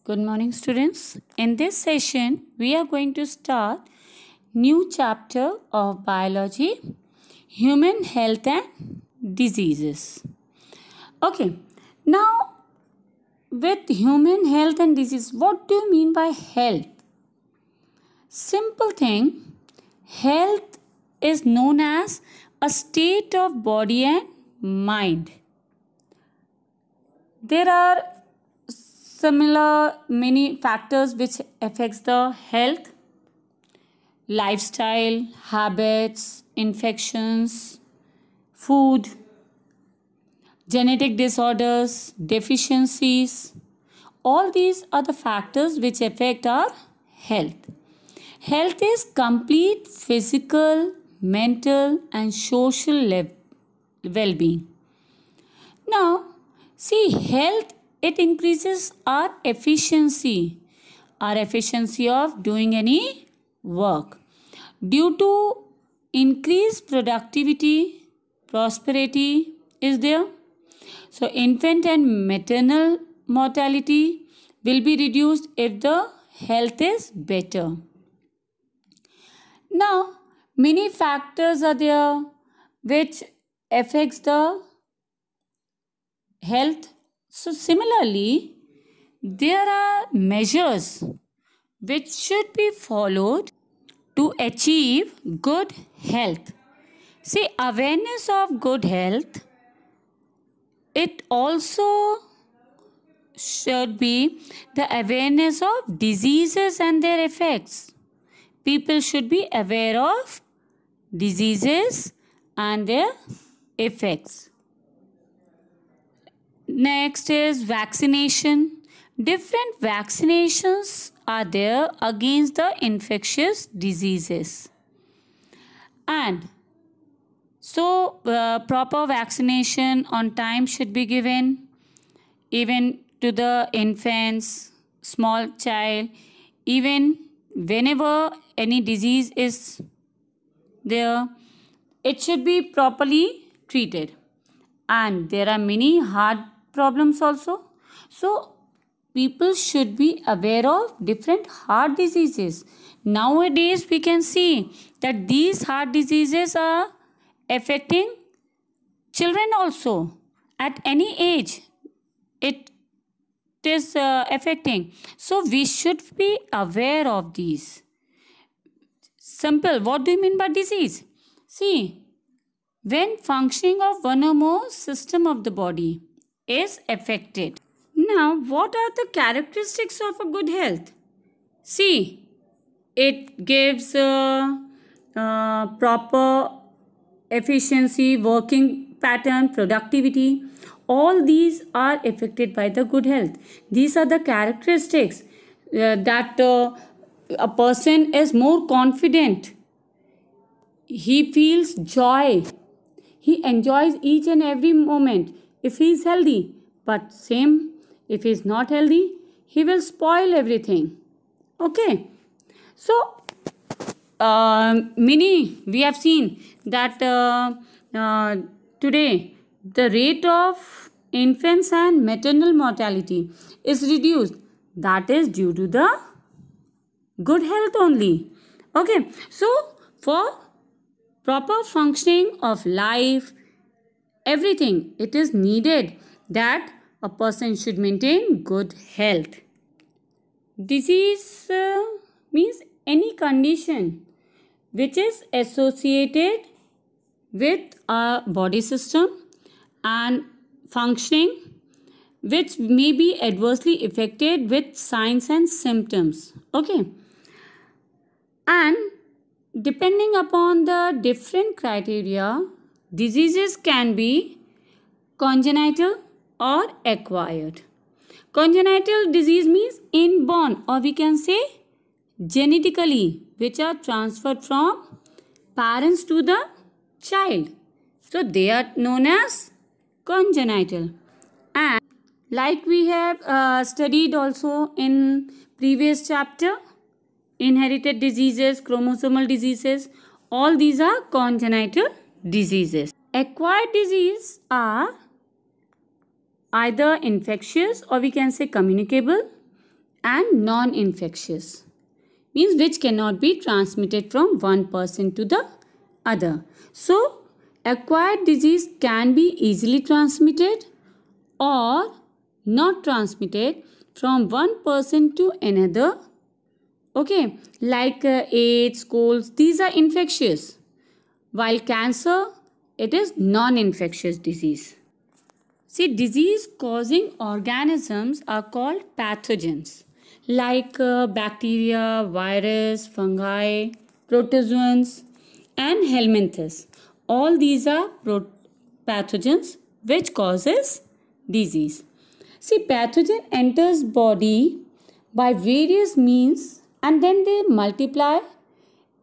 Good morning, students. In this session, we are going to start new chapter of biology, human health and diseases. Okay, now with human health and disease, what do you mean by health? Simple thing, health is known as a state of body and mind. There are similar many factors which affects the health: lifestyle, habits, infections, food, genetic disorders, deficiencies. All these are the factors which affect our health. Health is complete physical, mental and social well-being. Now, see, health, it increases our efficiency of doing any work. Due to increased productivity, prosperity is there. So, infant and maternal mortality will be reduced if the health is better. Now, many factors are there which affects the health. So similarly, there are measures which should be followed to achieve good health. See, awareness of good health, it also should be the awareness of diseases and their effects. People should be aware of diseases and their effects. Next is vaccination. Different vaccinations are there against the infectious diseases. And so proper vaccination on time should be given, even to the infants, small child, even whenever any disease is there, it should be properly treated. And there are many heart problems also. So people should be aware of different heart diseases. Nowadays we can see that these heart diseases are affecting children also. At any age it is affecting. So we should be aware of these. Simple, what do you mean by disease? See, when functioning of one or more system of the body is affected. Now, what are the characteristics of a good health? See, it gives proper efficiency, working pattern, productivity. All these are affected by the good health. These are the characteristics that a person is more confident. He feels joy. He enjoys each and every moment if he is healthy. But same, if he is not healthy, he will spoil everything. Okay. So, we have seen that today the rate of infants and maternal mortality is reduced. That is due to the good health only. Okay. So, for proper functioning of life, everything, it is needed that a person should maintain good health. Disease means any condition which is associated with our body system and functioning, which may be adversely affected with signs and symptoms. Okay. And depending upon the different criteria, diseases can be congenital or acquired. Congenital disease means inborn, or we can say genetically, which are transferred from parents to the child. So they are known as congenital. And like we have studied also in previous chapter, inherited diseases, chromosomal diseases, all these are congenital diseases. Acquired disease are either infectious or we can say communicable, and non-infectious, means which cannot be transmitted from one person to the other. So, acquired disease can be easily transmitted or not transmitted from one person to another. Okay, like AIDS, colds, these are infectious, while cancer, it is non-infectious disease. See, disease causing organisms are called pathogens, like bacteria, virus, fungi, protozoans, and helminthes. All these are pathogens which causes disease. See, pathogen enters body by various means and then they multiply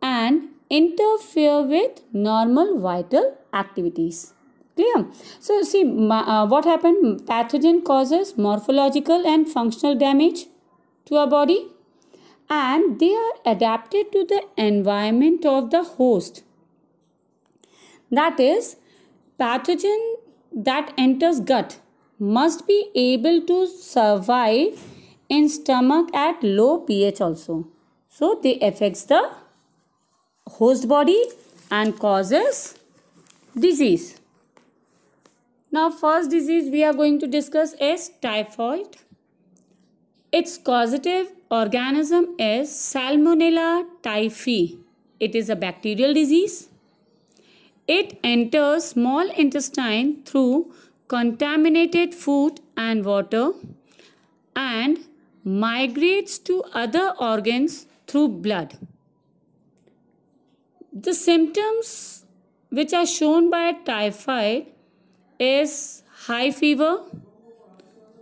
and interfere with normal vital activities. Clear? So, see what happened? Pathogen causes morphological and functional damage to our body, and they are adapted to the environment of the host. That is, pathogen that enters gut must be able to survive in stomach at low pH also. So, they affects the host body and causes disease. Now, first disease we are going to discuss is typhoid. Its causative organism is Salmonella typhi. It is a bacterial disease. It enters small intestine through contaminated food and water and migrates to other organs through blood. The symptoms which are shown by typhoid is high fever,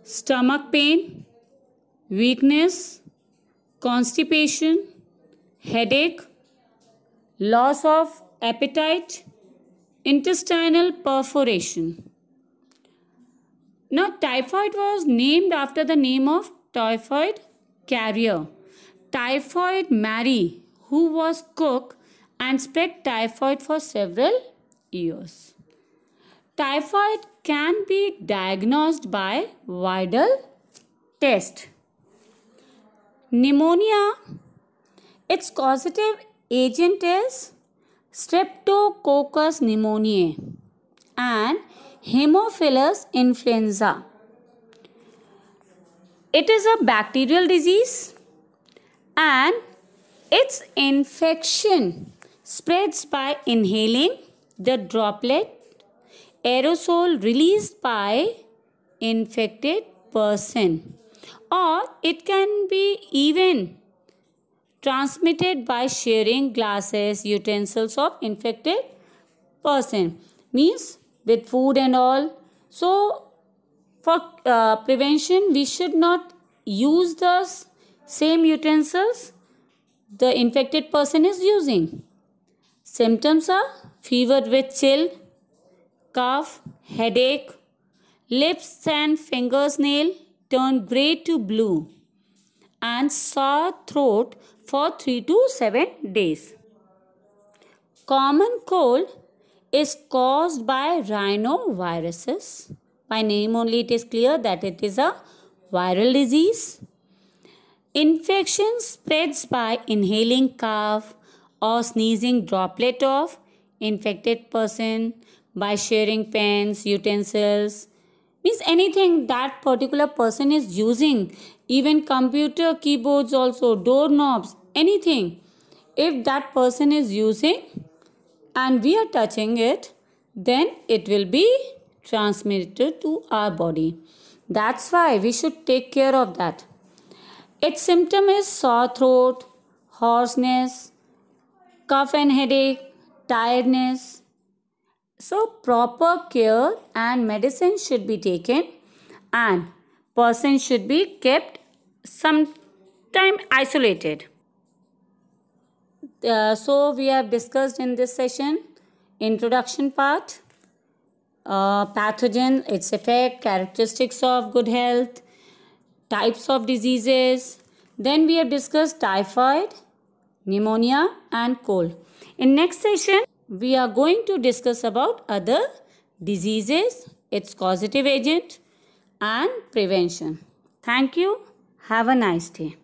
stomach pain, weakness, constipation, headache, loss of appetite, intestinal perforation. Now, typhoid was named after the name of typhoid carrier, Typhoid Mary, who was cook and spread typhoid for several years. Typhoid can be diagnosed by Widal test. Pneumonia, its causative agent is Streptococcus pneumoniae and Haemophilus influenza. It is a bacterial disease and its infection spreads by inhaling the droplet aerosol released by infected person, or it can be even transmitted by sharing glasses, utensils of infected person, means with food and all. So, for prevention, we should not use the same utensils the infected person is using. Symptoms are fever with chill, cough, headache, lips and fingers nail turn grey to blue, and sore throat for 3 to 7 days. Common cold is caused by rhinoviruses. By name only it is clear that it is a viral disease. Infection spreads by inhaling cough or sneezing droplet of infected person, by sharing pens, utensils, means anything that particular person is using, even computer keyboards also, doorknobs, anything. If that person is using and we are touching it, then it will be transmitted to our body. That's why we should take care of that. Its symptom is sore throat, hoarseness, cough and headache, tiredness. So proper care and medicine should be taken and person should be kept sometime isolated. So we have discussed in this session introduction part, pathogen, its effect, characteristics of good health, types of diseases. Then we have discussed typhoid, pneumonia and cold. In next session, we are going to discuss about other diseases, its causative agent and prevention. Thank you. Have a nice day.